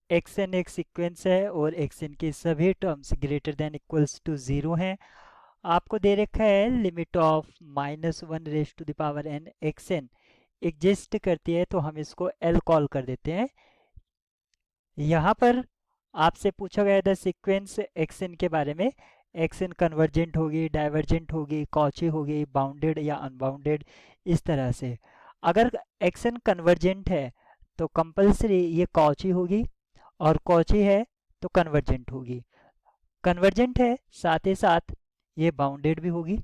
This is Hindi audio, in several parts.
एक्स एन एक सीक्वेंस है और एक्स एन के सभी terms greater than equals to 0 हैं। आपको दे रखा है limit of -1 raise to the power n x n exist करती है, तो हम इसको एल कॉल कर देते हैं। यहाँ पर आपसे पूछा गया था सीक्वेंस एक्स एन के बारे में। एक्स एन कन्वर्जेंट होगी, डाइवर्जेंट होगी, कॉची होगी, बाउंडेड या अनबाउंडेड, इस तरह से। अगर एक्स एन कन्वर्जेंट है तो कंपल्सरी ये कॉची होगी, और कॉची है तो कन्वर्जेंट होगी। कन्वर्जेंट है साथ ही साथ ये बाउंडेड भी होगी,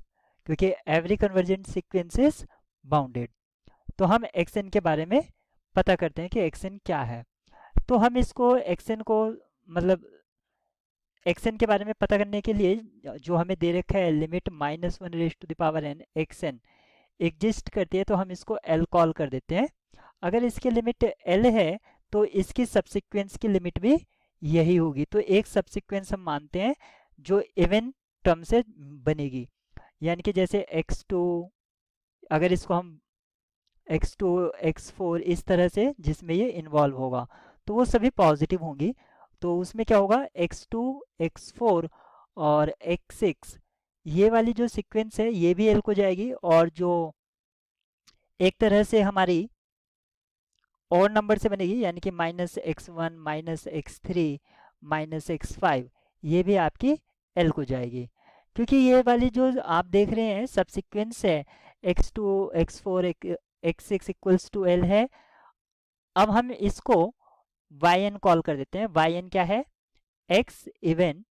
क्योंकि every convergent sequence is bounded. तो हम एक्सएन के बारे में पता करते हैं कि एक्सएन क्या है। तो हम इसको एक्सएन को मतलब एक्सएन के बारे में पता करने के लिए जो हमें दे रखा है limit -1 raise to the power n x n exist करती है, तो हम इसको एल कॉल कर देते हैं। अगर इसकी लिमिट एल है तो इसकी सबसिक्वेंस की लिमिट भी यही होगी। तो एक सबसिक्वेंस हम मानते हैं जो इवन टर्म से बनेगी, यानी कि जैसे x2, अगर इसको हम x2 x4 इस तरह से जिसमें ये इन्वॉल्व होगा तो वो सभी पॉजिटिव होंगी। तो उसमें क्या होगा, x2 x4 और x6 ये वाली जो सीक्वेंस है ये भी एल को जाएगी, और जो एक तरह से हमारी और नंबर से बनेगी, यानी कि -x1 -x3 -x5 ये भी आपकी एल को जाएगी। क्योंकि ये वाली जो आप देख रहे हैं सब सीक्वेंस है x2 x4 x6 equals to L है। अब हम इसको yn कॉल कर देते हैं। yn क्या है, x इवन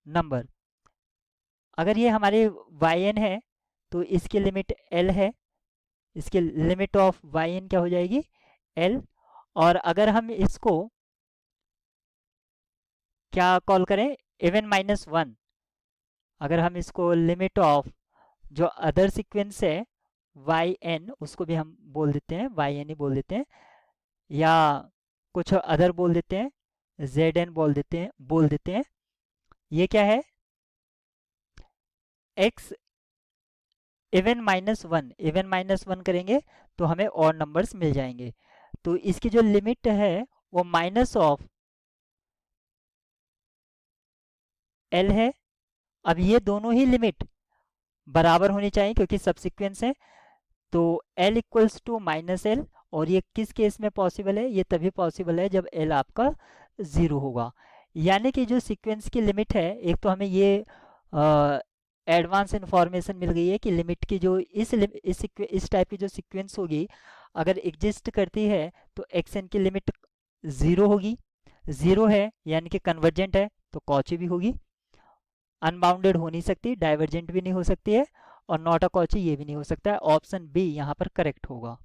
नंबर। अगर ये हमारे yn है तो इसकी लिमिट l है, इसकी लिमिट ऑफ yn क्या हो जाएगी, l। और अगर हम इसको क्या कॉल करें, इवन -1, अगर हम इसको लिमिट ऑफ जो अदर सीक्वेंस है yn उसको भी हम बोल देते हैं, yn ही बोल देते हैं, या कुछ अदर बोल देते हैं, zn बोल देते हैं। ये क्या है, x इवन -1 करेंगे तो हमें और नंबर्स मिल जाएंगे। तो इसकी जो लिमिट है वो माइनस ऑफ l है। अब ये दोनों ही लिमिट बराबर होनी चाहिए क्योंकि सबसिक्वेंस है। तो l इक्वल्स टू -l, और ये किस केस में पॉसिबल है, ये तभी पॉसिबल है जब l आपका 0 होगा। यानी कि जो सीक्वेंस की लिमिट है, एक तो हमें ये एडवांस इंफॉर्मेशन मिल गई है कि लिमिट की जो इस टाइप की जो सीक्वेंस होगी अगर एग्जिस्ट करती है तो एक्सएन की लिमिट 0 होगी। 0 है यानी कि कन्वर्जेंट है तो कॉची भी होगी, अनबाउंडेड हो नहीं सकती, डाइवर्जेंट भी नहीं हो सकती है, और नॉट अ कॉची ये भी नहीं हो सकता है। ऑप्शन बी यहाँ पर करेक्ट होगा।